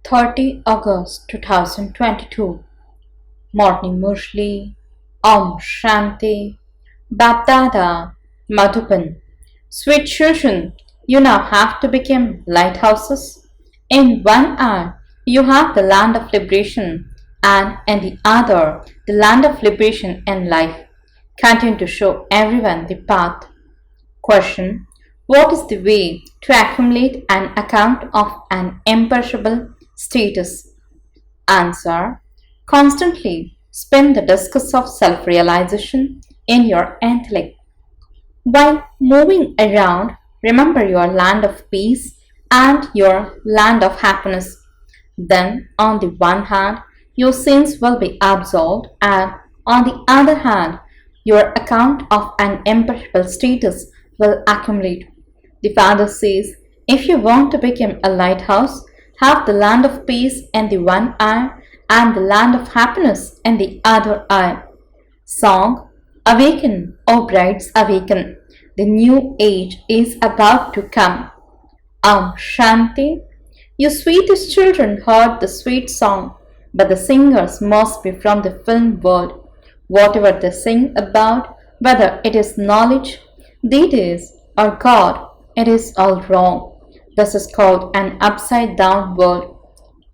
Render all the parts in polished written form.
30 August 2022. Morning Murli, Om Shanti, BapDada, Madhuban. Sweet children, you now have to become lighthouses. In one eye, you have the land of liberation, and in the other, the land of liberation and life. Continue to show everyone the path. Question: what is the way to accumulate an account of an imperishable status? Answer: constantly spin the discus of self-realization in your intellect. While moving around, remember your land of peace and your land of happiness. Then, on the one hand, your sins will be absolved, and on the other hand, your account of an imperishable status will accumulate. The Father says, if you want to become a lighthouse, have the land of peace in the one eye and the land of happiness in the other eye. Song: Awaken, O brides, awaken. The new age is about to come. Om Shanti. You sweetest children heard the sweet song, but the singers must be from the film world. Whatever they sing about, whether it is knowledge, deities, or God, it is all wrong. This is called an upside down world.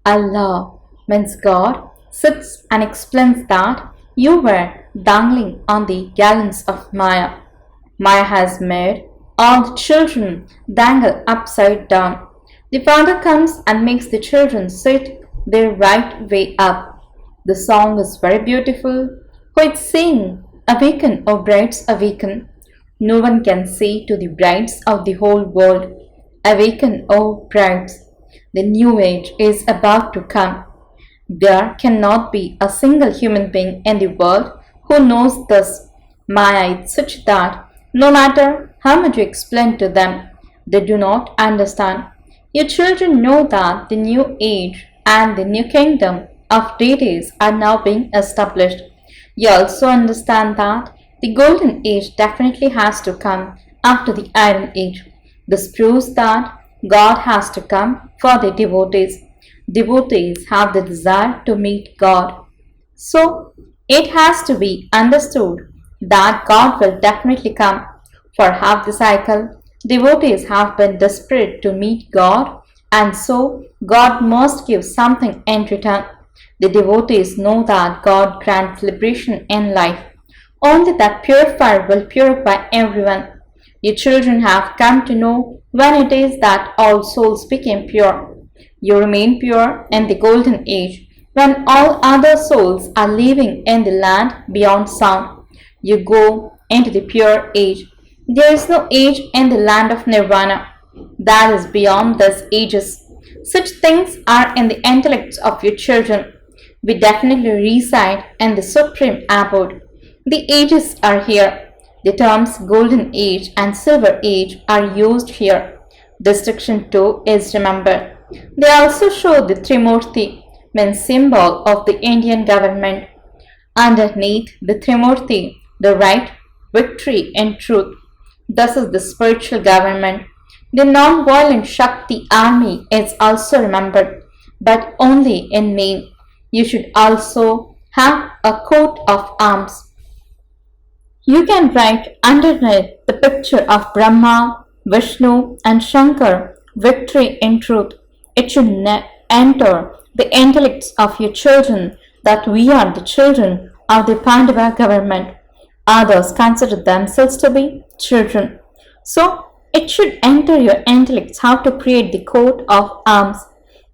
Allah means God sits and explains that you were dangling on the gallows of Maya. Maya has made all the children dangle upside down. The Father comes and makes the children sit their right way up. The song is very beautiful. Who is saying, awaken, O brides, awaken. No one can say to the brides of the whole world, awaken, O brides. The new age is about to come. There cannot be a single human being in the world who knows this. Maya is such that no matter how much you explain to them, they do not understand. Your children know that the new age and the new kingdom of deities are now being established. You also understand that the golden age definitely has to come after the iron age. This proves that God has to come for the devotees. Devotees have the desire to meet God. So, it has to be understood that God will definitely come. For half the cycle, devotees have been desperate to meet God, and so God must give something in return. The devotees know that God grants liberation in life. Only that purifier will purify everyone. Your children have come to know when it is that all souls became pure. You remain pure in the golden age, when all other souls are living in the land beyond sound. You go into the pure age. There is no age in the land of nirvana that is beyond these ages. Such things are in the intellects of your children. We definitely reside in the supreme abode. The ages are here. The terms golden age and silver age are used here. Distinction too is remembered. They also show the Trimurti, means symbol of the Indian government. Underneath the Trimurti, the right, victory and truth. This is the spiritual government. The non-violent Shakti army is also remembered, but only in name. You should also have a coat of arms. You can write underneath the picture of Brahma, Vishnu and Shankar, victory in truth. It should enter the intellects of your children that we are the children of the Pandava government. Others consider themselves to be children. So, it should enter your intellects how to create the coat of arms.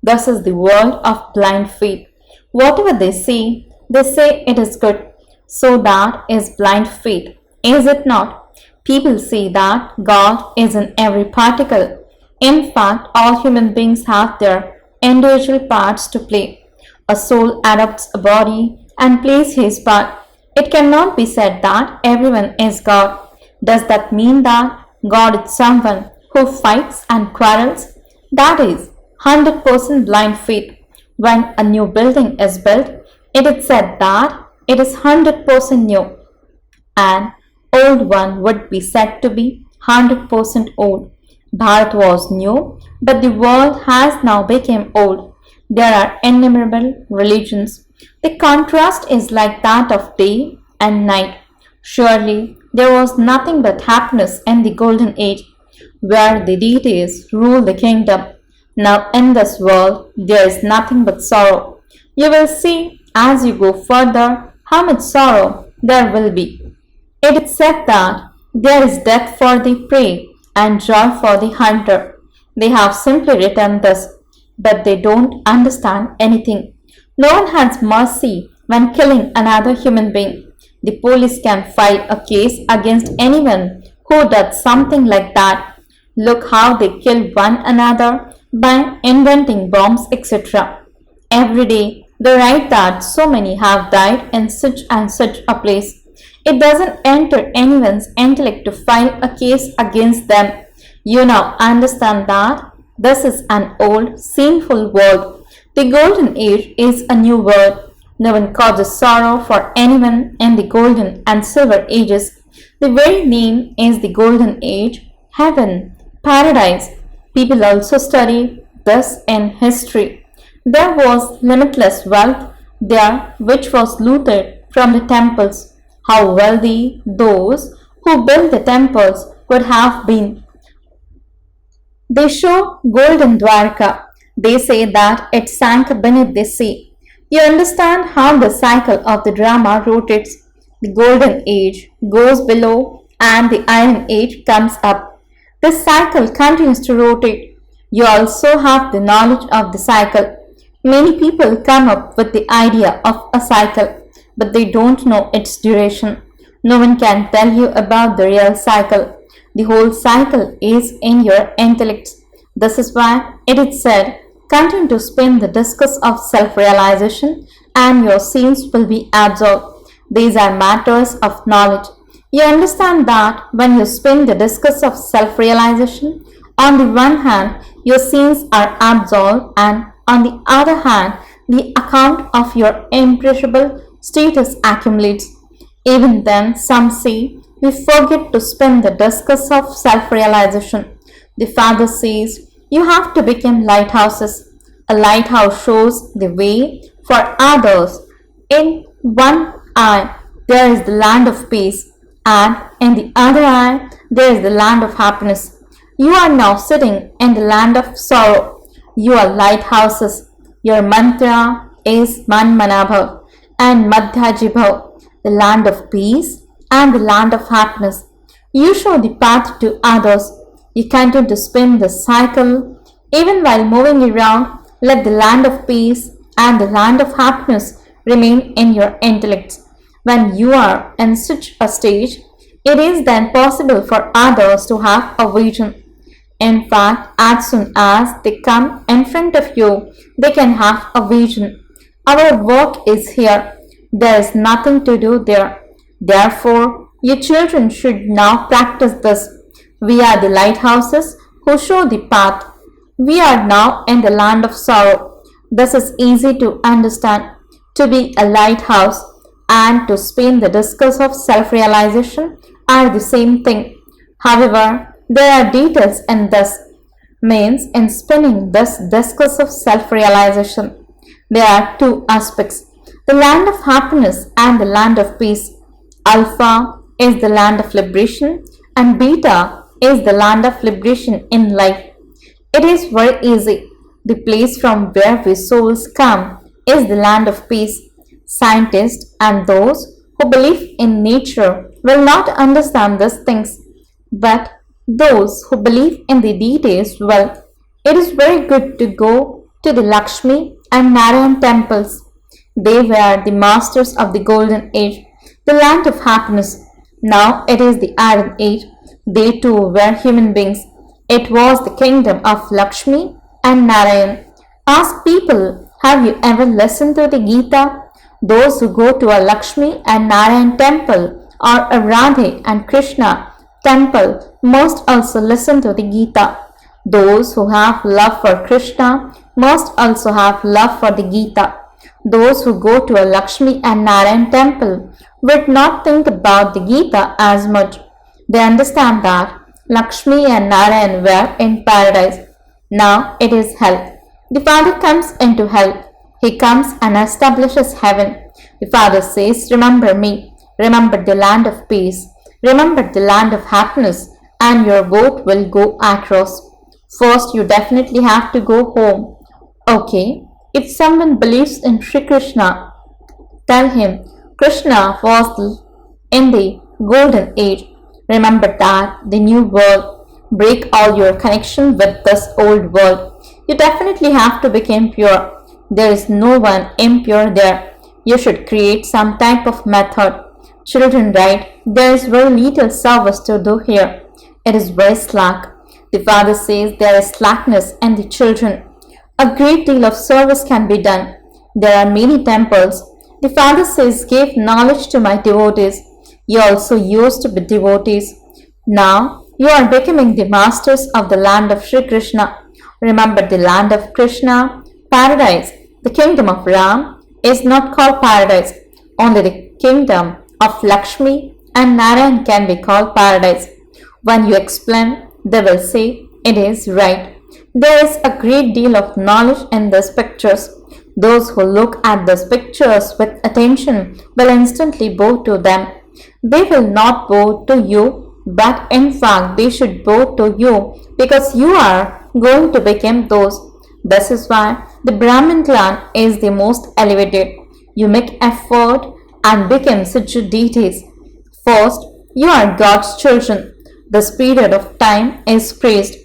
This is the world of blind faith. Whatever they say it is good. So that is blind faith, is it not? People say that God is in every particle. In fact, all human beings have their individual parts to play. A soul adopts a body and plays his part. It cannot be said that everyone is God. Does that mean that God is someone who fights and quarrels? That is 100% blind faith. When a new building is built, it is said that it is 100% new. An old one would be said to be 100% old. Bharat was new, but the world has now become old. There are innumerable religions. The contrast is like that of day and night. Surely there was nothing but happiness in the golden age, where the deities rule the kingdom. Now in this world there is nothing but sorrow. You will see as you go further how much sorrow there will be. It is said that there is death for the prey and joy for the hunter. They have simply written this, but they don't understand anything. No one has mercy when killing another human being. The police can file a case against anyone who does something like that. Look how they kill one another by inventing bombs, etc. Every day they write that so many have died in such and such a place. It doesn't enter anyone's intellect to file a case against them. You now understand that this is an old, sinful world. The golden age is a new world. No one causes sorrow for anyone in the golden and silver ages. The very name is the golden age, heaven, paradise. People also study this in history. There was limitless wealth there which was looted from the temples. How wealthy those who built the temples would have been. They show golden Dwarka. They say that it sank beneath the sea. You understand how the cycle of the drama rotates. The golden age goes below and the iron age comes up. This cycle continues to rotate. You also have the knowledge of the cycle. Many people come up with the idea of a cycle, but they don't know its duration. No one can tell you about the real cycle. The whole cycle is in your intellect. This is why it is said, continue to spin the discus of self-realization and your sins will be absorbed. These are matters of knowledge. You understand that when you spin the discus of self-realization, on the one hand, your sins are absolved and on the other hand, the account of your imperishable status accumulates. Even then, some say, we forget to spin the discus of self-realization. The Father says, you have to become lighthouses. A lighthouse shows the way for others. In one eye, there is the land of peace, and in the other eye, there is the land of happiness. You are now sitting in the land of sorrow. You are lighthouses. Your mantra is Manmanabhav and Madhyajibhav, the land of peace and the land of happiness. You show the path to others. You continue to spin the cycle. Even while moving around, let the land of peace and the land of happiness remain in your intellect. When you are in such a stage, it is then possible for others to have a vision. In fact, as soon as they come in front of you, they can have a vision. Our work is here. There is nothing to do there. Therefore, your children should now practice this. We are the lighthouses who show the path. We are now in the land of sorrow. This is easy to understand. To be a lighthouse and to spin the discus of self-realization are the same thing. However, there are details in this, means in spinning this discus of self-realization. There are two aspects, the land of happiness and the land of peace. Alpha is the land of liberation and Beta is the land of liberation in life. It is very easy. The place from where we souls come is the land of peace. Scientists and those who believe in nature will not understand these things, but those who believe in the deities will. It is very good to go to the Lakshmi and Narayan temples. They were the masters of the golden age, the land of happiness. Now it is the iron age. They too were human beings. It was the kingdom of Lakshmi and Narayan. Ask people, have you ever listened to the Gita? Those who go to a Lakshmi and Narayan temple or a Radhe and Krishna temple must also listen to the Gita. Those who have love for Krishna must also have love for the Gita. Those who go to a Lakshmi and Narayan temple would not think about the Gita as much. They understand that Lakshmi and Narayan were in paradise. Now it is hell. The Father comes into hell. He comes and establishes heaven. The Father says, remember me, remember the land of peace, remember the land of happiness, and your vote will go across. First, you definitely have to go home. Okay, if someone believes in Sri Krishna, tell him Krishna was in the golden age. Remember that, the new world. Break all your connection with this old world. You definitely have to become pure. There is no one impure there. You should create some type of method. Children, right? There is very little service to do here. It is very slack. The Father says there is slackness in the children. A great deal of service can be done. There are many temples. The Father says, give knowledge to my devotees. You also used to be devotees. Now you are becoming the masters of the land of Sri Krishna. Remember the land of Krishna, paradise. The kingdom of Ram is not called paradise. Only the kingdom of Lakshmi and Narayan can be called paradise. When you explain, they will say it is right. There is a great deal of knowledge in these pictures. Those who look at these pictures with attention will instantly bow to them. They will not bow to you, but in fact they should bow to you because you are going to become those. This is why the Brahmin clan is the most elevated. You make effort and become such deities. First, you are God's children. This period of time is praised.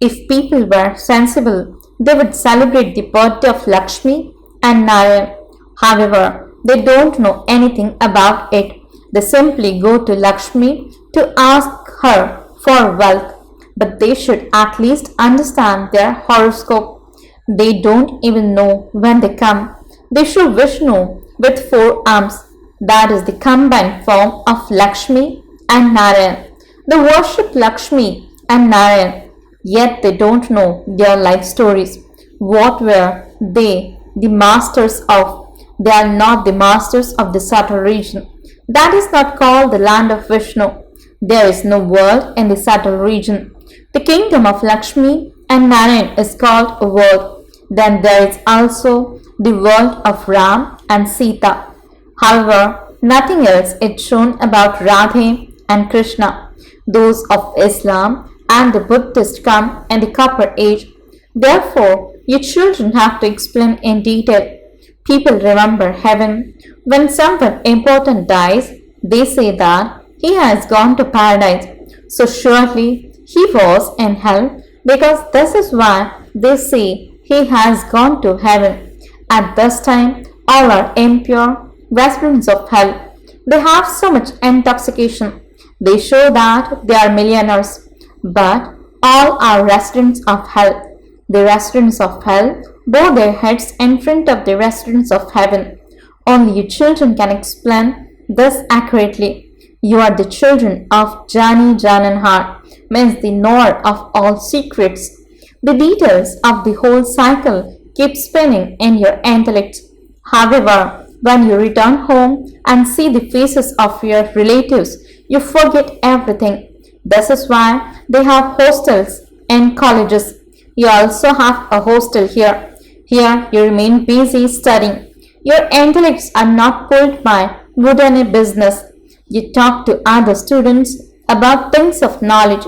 If people were sensible, they would celebrate the birthday of Lakshmi and Narayan. However, they don't know anything about it. They simply go to Lakshmi to ask her for wealth, but they should at least understand their horoscope. They don't even know when they come. They show Vishnu with 4 arms. That is the combined form of Lakshmi and Narayan. They worship Lakshmi and Narayan, yet they don't know their life stories. What were they the masters of? They are not the masters of the subtle region. That is not called the land of Vishnu. There is no world in the subtle region. The kingdom of Lakshmi and Narayan is called a world. Then there is also the world of Ram and Sita. However, nothing else is shown about Radhe and Krishna. Those of Islam and the Buddhists come in the Copper Age. Therefore, your children have to explain in detail. People remember heaven. When someone important dies, they say that he has gone to paradise. So surely he was in hell, because this is why they say he has gone to heaven. At this time, all are impure residents of hell. They have so much intoxication. They show that they are millionaires, but all are residents of hell. The residents of hell bow their heads in front of the residents of heaven. Only you children can explain this accurately. You are the children of Jani Jananhar, means the knower of all secrets. The details of the whole cycle keep spinning in your intellect. However, when you return home and see the faces of your relatives, you forget everything. This is why they have hostels in colleges. You also have a hostel here. Here you remain busy studying. Your intellects are not pulled by wooden business. You talk to other students about things of knowledge.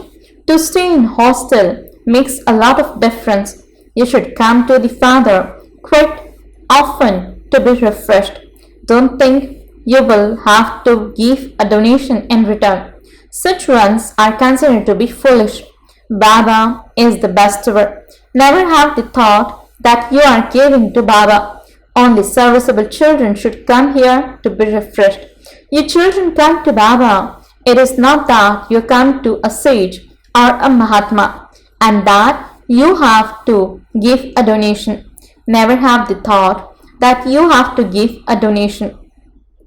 To stay in hostel makes a lot of difference. You should come to the Father quite often to be refreshed. Don't think you will have to give a donation in return. Such ones are considered to be foolish. Baba is the bestower. Never have the thought that you are giving to Baba. Only serviceable children should come here to be refreshed. You children come to Baba. It is not that you come to a sage or a Mahatma and that you have to give a donation. Never have the thought that you have to give a donation.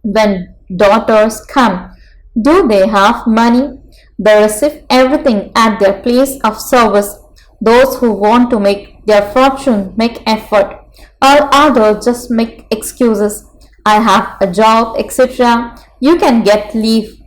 When daughters come, do they have money? They receive everything at their place of service. Those who want to make their fortune make effort. All others just make excuses. I have a job, etc. You can get leave.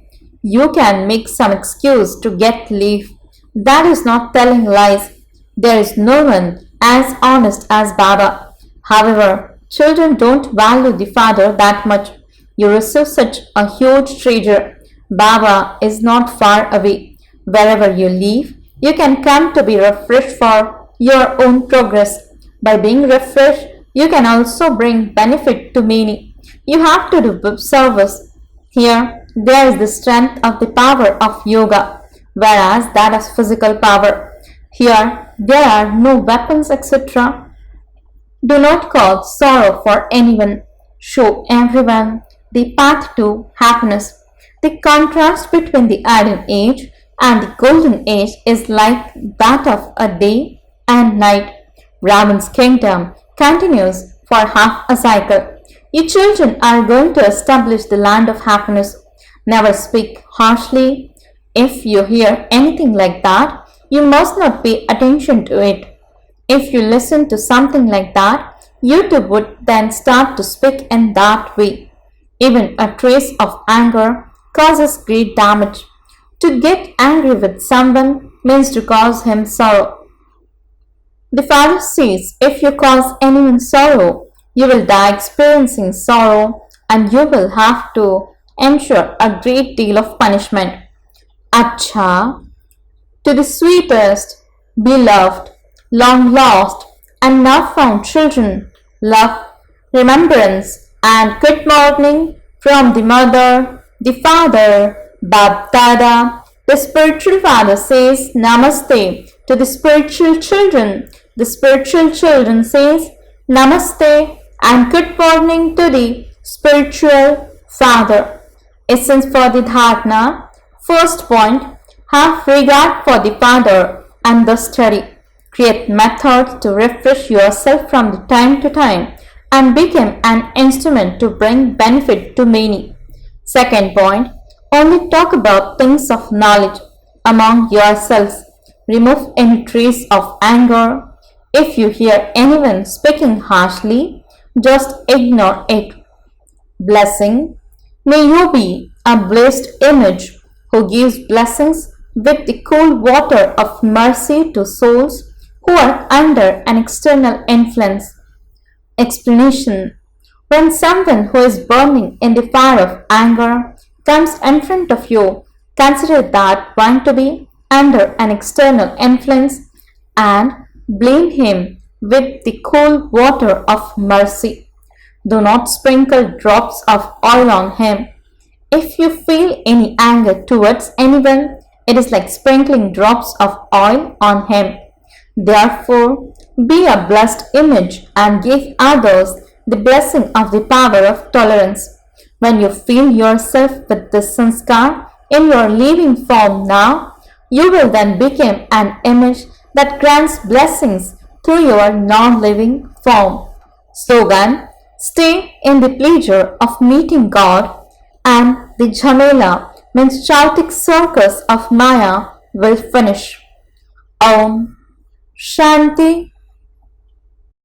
You can make some excuse to get leave. That is not telling lies. There is no one as honest as Baba. However, children don't value the father that much. You receive such a huge treasure. Baba is not far away. Wherever you live, you can come to be refreshed for your own progress. By being refreshed, you can also bring benefit to many. You have to do service. Here, there is the strength of the power of yoga, whereas that is physical power. Here, there are no weapons, etc. Do not cause sorrow for anyone. Show everyone the path to happiness. The contrast between the Iron Age and the Golden Age is like that of a day and night. Raman's kingdom continues for half a cycle. You children are going to establish the land of happiness. Never speak harshly. If you hear anything like that, you must not pay attention to it. If you listen to something like that, you too would then start to speak in that way. Even a trace of anger causes great damage. To get angry with someone means to cause him sorrow. The Father says, if you cause anyone sorrow, you will die experiencing sorrow and you will have to endure a great deal of punishment. Acha, to the sweetest, beloved, long lost, and now found children, love, remembrance, and good morning from the mother, the father, BapDada. The spiritual father says Namaste to the spiritual children. The spiritual children says Namaste and good morning to the spiritual father. Essence for the dharana. First point, have regard for the father and the study. Create methods to refresh yourself from the time to time and become an instrument to bring benefit to many. Second point, only talk about things of knowledge among yourselves. Remove any trace of anger. If you hear anyone speaking harshly, just ignore it. Blessing. May you be a blessed image who gives blessings with the cool water of mercy to souls who are under an external influence. Explanation. When someone who is burning in the fire of anger comes in front of you, consider that one to be under an external influence and blame him with the cool water of mercy. Do not sprinkle drops of oil on him. If you feel any anger towards anyone, it is like sprinkling drops of oil on him. Therefore, be a blessed image and give others the blessing of the power of tolerance. When you feel yourself with this sanskar in your living form now, you will then become an image that grants blessings through your non-living form. Slogan, stay in the pleasure of meeting God, and the Jhamela means chaotic circus of Maya will finish. Om Shanti